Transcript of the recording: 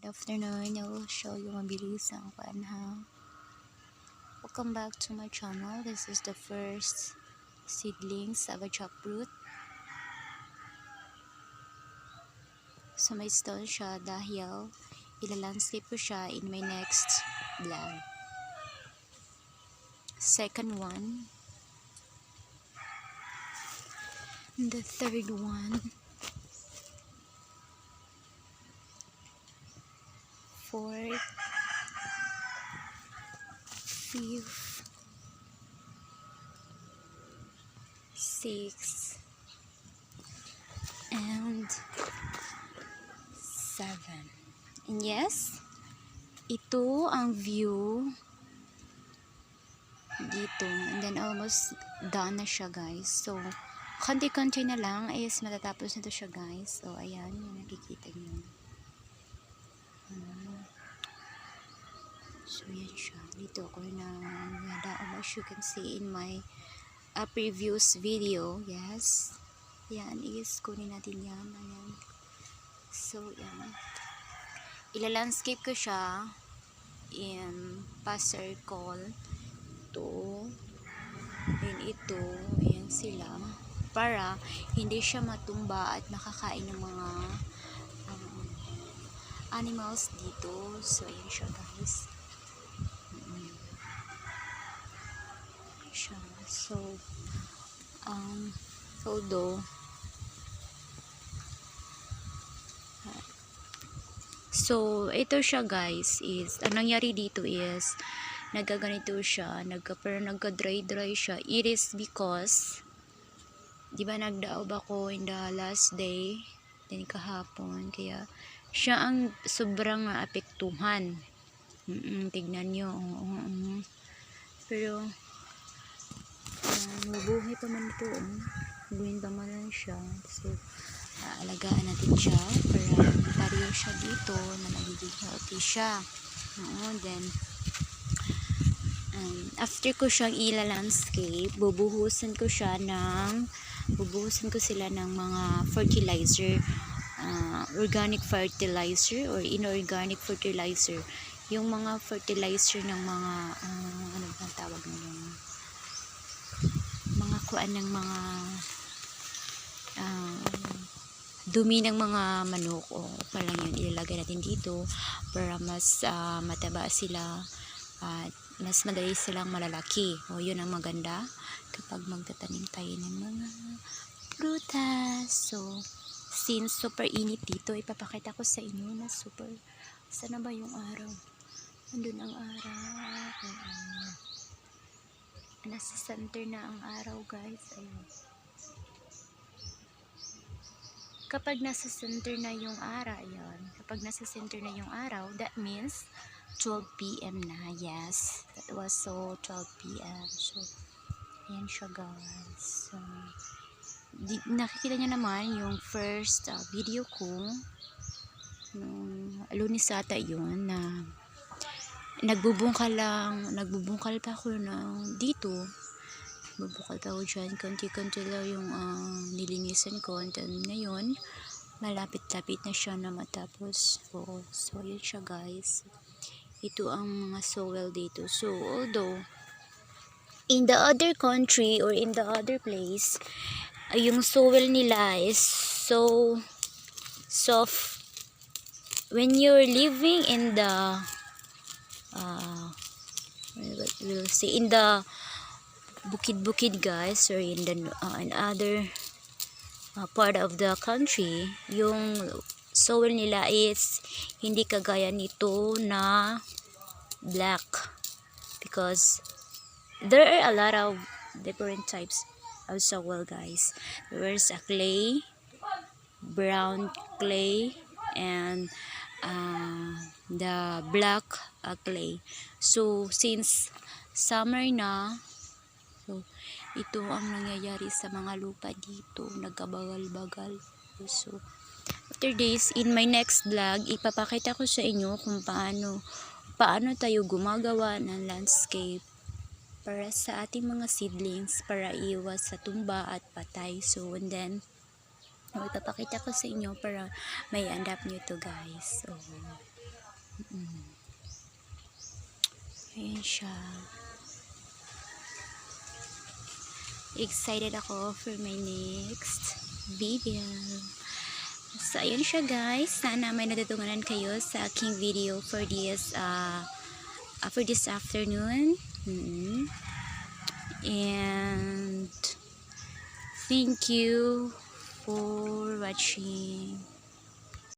Good afternoon. I will show you mabilis ang ha. Welcome back to my channel. This is the first seedlings of a jackfruit. So may stone siya dahil ilalandscape ko siya in my next vlog. Second one. The third one. Fourth. Fifth. Sixth. And 7. And yes, ito ang view dito. And then almost done na siya, guys. So, konti-konti na lang is matatapos na to siya, guys. So, ayan, yung nakikita niyo. So, yan siya. Dito ako na nadaon, as you can see in my previous video. Yes. Yan is, kunin natin yan. Ayan. So, yan. Ila-landscape ko siya in pa-circle. Ito. Then ito. Ayan sila. Para hindi siya matumba at nakakain ng mga animals dito. So, ayan siya, guys. Siya. So, although ito siya, guys, is anong nangyari dito is nagaganito siya, pero nagka-dry siya. It is because di ba nagdaob ako in the last day din kahapon, kaya siya ang sobrang apektuhan. Tignan nyo. Pero mabuhay pa man ito. Buhin pa man lang siya. So alagaan natin siya para pariyo siya dito na magiging healthy siya. Then after ko siyang ila-landscape, bubuhusan ko sila ng mga fertilizer, organic fertilizer or inorganic fertilizer. Yung mga fertilizer ng mga ano bang tawag nila, mga kuan ng mga dumi ng mga manok o parang yun, ilalagay natin dito para mas mataba sila at mas madali silang malalaki. O yun ang maganda kapag magtatanim tayo ng mga prutas. So since super init dito, ipapakita ko sa inyo na super, sana ba yung araw? Andun ang araw. Nasa center na ang araw, guys. Ayun. Kapag nasa center na yung araw, ayun. Kapag nasa center na yung araw, that means 12 PM na. Yes, that was so 12 PM. So, ayan siya, guys. So, nakikita niyo naman yung first video ko nung Lunes ata yun na nagbubungkal pa ako ng dito. Bubukal pa ako dyan, konti-konti lang yung nilinisan ko. And then ngayon malapit-lapit na siya na matapos. So yun siya, guys. Ito ang mga soil dito. So although in the other country or in the other place, yung soil nila is so soft. When you're living in the we'll say in the bukid-bukid, guys, or in the other part of the country, yung soil nila is hindi kagaya nito na black, because there are a lot of different types of soil, guys. There's a clay, brown clay, and the black clay. So since summer na, so ito ang nangyayari sa mga lupa dito, nagkabagal-bagal. So after this, in my next vlog, ipapakita ko sa inyo kung paano tayo gumagawa ng landscape para sa ating mga seedlings, para iwas sa tumba at patay. So and then ipapakita ko sa inyo para may andap nyo to, guys. So Ayan siya. Excited ako for my next video. So, ayan siya guys. Sana may natutunan kayo sa aking video for this afternoon. And thank you for watching.